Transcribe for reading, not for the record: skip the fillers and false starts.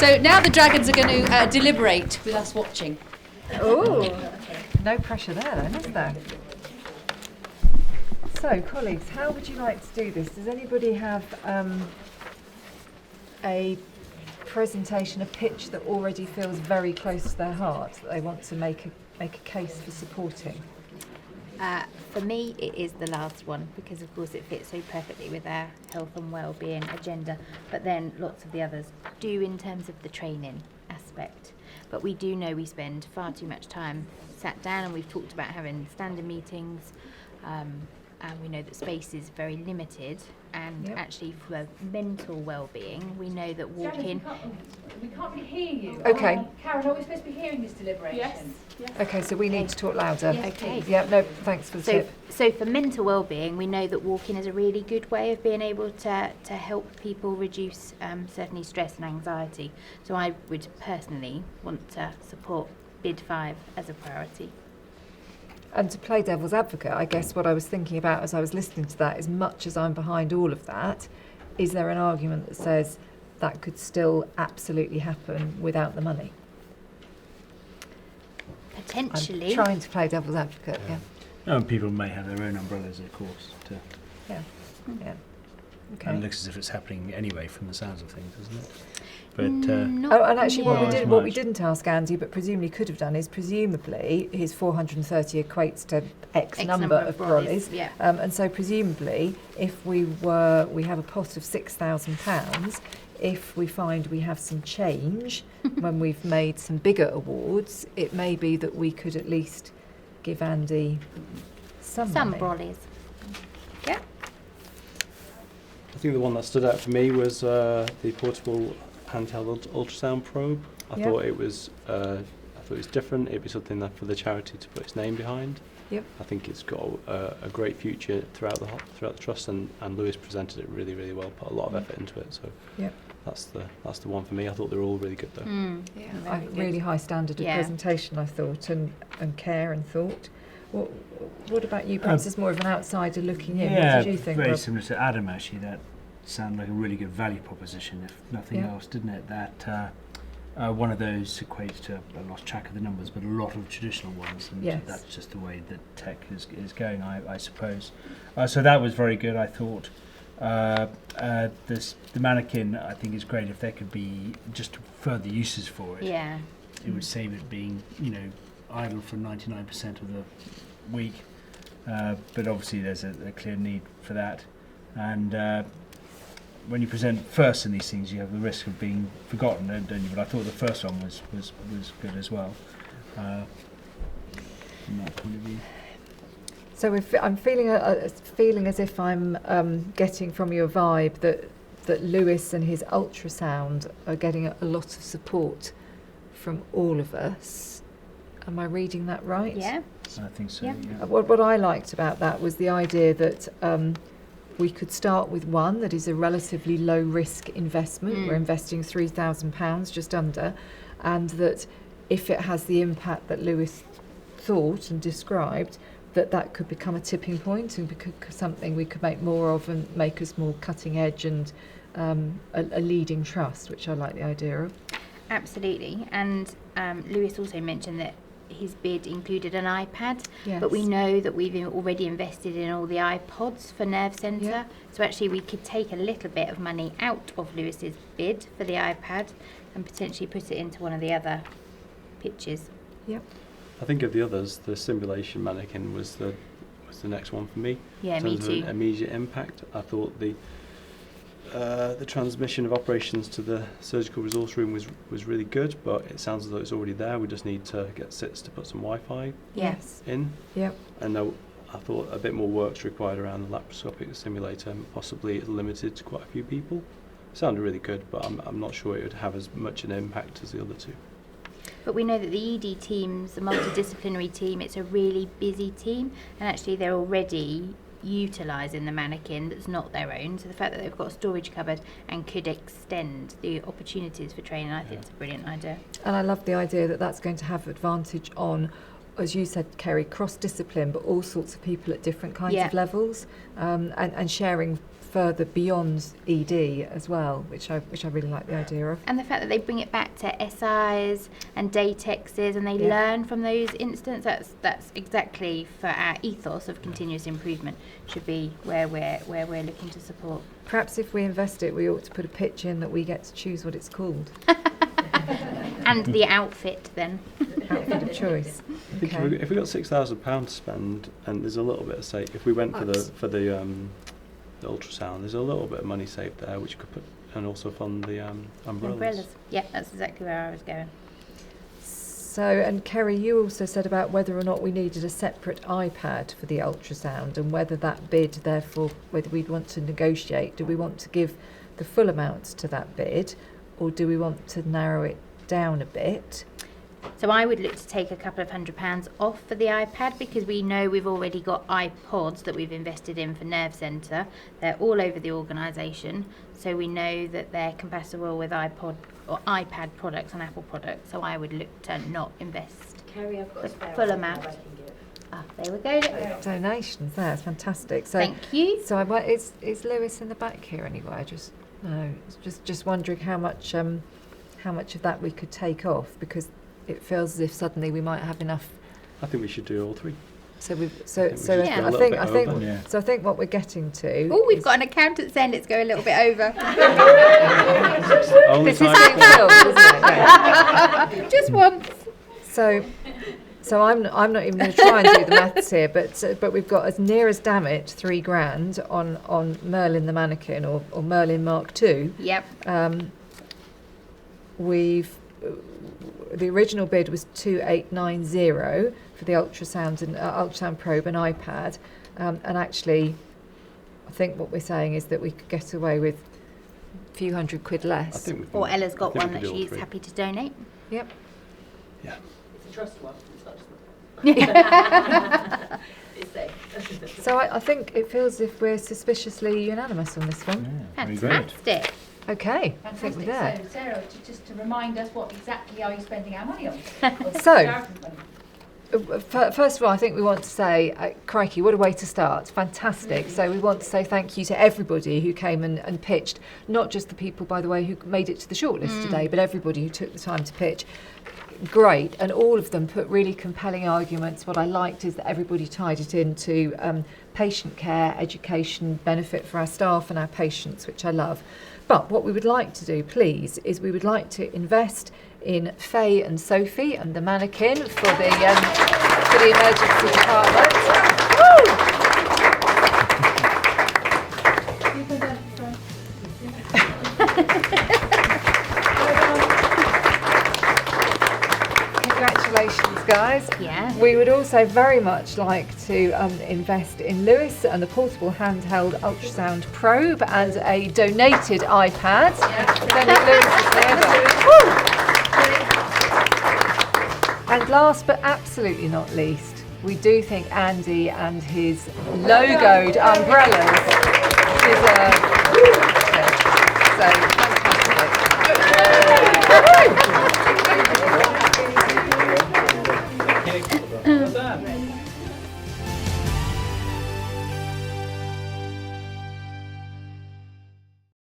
So now the dragons are going to deliberate with us watching. Oh, no pressure there then, is there? So, colleagues, how would you like to do this? Does anybody have a presentation, a pitch that already feels very close to their heart, that they want to make a case for supporting? For me, it is the last one, because of course it fits so perfectly with our health and well-being agenda, but then lots of the others do in terms of the training aspect. But we do know we spend far too much time sat down, and we've talked about having standing meetings, and we know that space is very limited, and actually for mental well-being, we know that walking... We can't really hear you. Okay. Karen, are we supposed to be hearing this deliberation? Yes. Okay, so we need to talk louder. Yes, Okay. Yeah, no, thanks for the tip. So for mental well-being, we know that walking is a really good way of being able to help people reduce certainly stress and anxiety. So I would personally want to support BID 5 as a priority. And to play devil's advocate, I guess what I was thinking about as I was listening to that, as much as I'm behind all of that, is there an argument that says that could still absolutely happen without the money? Potentially. I'm trying to play devil's advocate, yeah. And people may have their own umbrellas, of course, Yeah. Okay. and it looks as if it's happening anyway from the sounds of things, doesn't it? But Oh, and actually, Yeah. what we Much. didn't ask Andy, but presumably could have done, is presumably his 430 equates to X number of brollies. Yeah. And so presumably, if we have a pot of £6,000, if we find we have some change when we've made some bigger awards, it may be that we could at least give Andy some money. brollies. Yeah. I think the one that stood out for me was the portable handheld ultrasound probe. I Yep. thought it was different. It'd be something that for the charity to put its name behind. Yep. I think it's got a great future throughout the trust, and Lewis presented it really, really well. Put a lot of effort into it. So Yep. that's the one for me. I thought they were all really good though. A really high standard of Yeah. presentation, I thought, and care and thought. What about you? Perhaps as more of an outsider looking in. yeah, What did you think, very Rob? similar to Adam actually. That sounded like a really good value proposition, if nothing Yeah. else, didn't it? That one of those equates to, I lost track of the numbers, but a lot of traditional ones, and Yes. that's just the way that tech is going, I suppose. So that was very good, I thought. The mannequin, I think, is great. If there could be just further uses for it, Yeah. it would save it being, idle for 99% of the week. But obviously there's a clear need for that. And when you present first in these things, you have the risk of being forgotten, don't you? But I thought the first one was good as well, from that point of view. So I'm feeling as if I'm getting from you a vibe that Lewis and his ultrasound are getting a lot of support from all of us. Am I reading that right? Yeah. I think so. Yeah. Yeah. What I liked about that was the idea that we could start with one that is a relatively low risk investment. We're investing £3,000, just under, and that if it has the impact that Lewis thought and described, that could become a tipping point and something we could make more of and make us more cutting edge and a leading trust, which I like the idea of. Absolutely. And Lewis also mentioned that his bid included an iPad, Yes. but we know that we've already invested in all the iPods for Nerve Centre. Yeah. So actually we could take a little bit of money out of Lewis's bid for the iPad and potentially put it into one of the other pitches. Yep. I think of the others, the simulation mannequin was the next one for me. Yeah, in me terms of too. an immediate impact. I thought the transmission of operations to the surgical resource room was really good, but it sounds as though it's already there. We just need to get SITS to put some Wi-Fi Yes. in. Yep. And I thought a bit more work's required around the laparoscopic simulator, and possibly it's limited to quite a few people. It sounded really good, but I'm not sure it would have as much an impact as the other two. But we know that the ED teams, the multidisciplinary team, it's a really busy team, and actually they're already utilising the mannequin that's not their own. So the fact that they've got a storage cupboard and could extend the opportunities for training, I think it's a brilliant idea. And I love the idea that that's going to have advantage on as you said, Kerry, cross-discipline, but all sorts of people at different kinds Yeah. of levels, and sharing further beyond ED as well, which I really like the idea of. And the fact that they bring it back to SIs and Datexes and they Yeah. learn from those incidents, that's exactly for our ethos of continuous improvement, should be where we're looking to support. Perhaps if we invest it, we ought to put a pitch in that we get to choose what it's called. And the outfit then. Outfit of choice. I think Okay. if we got £6,000 to spend, and there's a little bit of save, if we went for the ultrasound, there's a little bit of money saved there, which you could put, and also fund the umbrellas. Yeah, that's exactly where I was going. So, and Kerry, you also said about whether or not we needed a separate iPad for the ultrasound, and whether that bid, therefore, whether we'd want to negotiate. Do we want to give the full amount to that bid, or do we want to narrow it down a bit? So I would look to take a couple of £100 off for the iPad, because we know we've already got iPods that we've invested in for Nerve Centre. They're all over the organisation, so we know that they're compatible with iPod or iPad products and Apple products. So I would look to not invest Kerry, I've got the a spare full one amount. that I can give. Ah, there we go. Look. Donations there, it's fantastic. So, Thank you. so is Lewis in the back here anyway? Just wondering how much of that we could take off, because it feels as if suddenly we might have enough. I think we should do all three. So we I think we should Yeah. go a I little think bit I think over. Yeah. so I think what we're getting to. Oh, we've is- got an accountant saying let's go a little bit over. Only This is time- Phil, isn't it? Yeah. Just once. So I'm not even going to try and do the maths here, but we've got, as near as damn it, £3,000 on Merlin the mannequin, or Merlin Mark II. Yep. The original bid was 2,890 for the ultrasound and ultrasound probe and iPad, and actually, I think what we're saying is that we could get away with a few £100 I less. think we can, Or Ella's I got think we one can that do all she's three. happy to donate. Yep. Yeah. It's a trust one. It's not just it's safe. So I think it feels as if we're suspiciously unanimous on this one. Yeah, very good. Fantastic. Okay, I think we're there. So, Sarah, just to remind us, what exactly are you spending our money on? So, First of all, I think we want to say, crikey, what a way to start. Fantastic. So we want to say thank you to everybody who came and pitched, not just the people, by the way, who made it to the shortlist today, but everybody who took the time to pitch. Great. And all of them put really compelling arguments. What I liked is that everybody tied it into patient care, education, benefit for our staff and our patients, which I love. But what we would like to do, please, is we would like to invest in Faye and Sophie and the mannequin for the emergency department. Woo! Congratulations, guys. Yeah. We would also very much like to invest in Lewis and the portable handheld ultrasound probe and a donated iPad. Then Lewis is there, but- Woo! And last but absolutely not least, we do think Andy and his logoed umbrellas deserve. So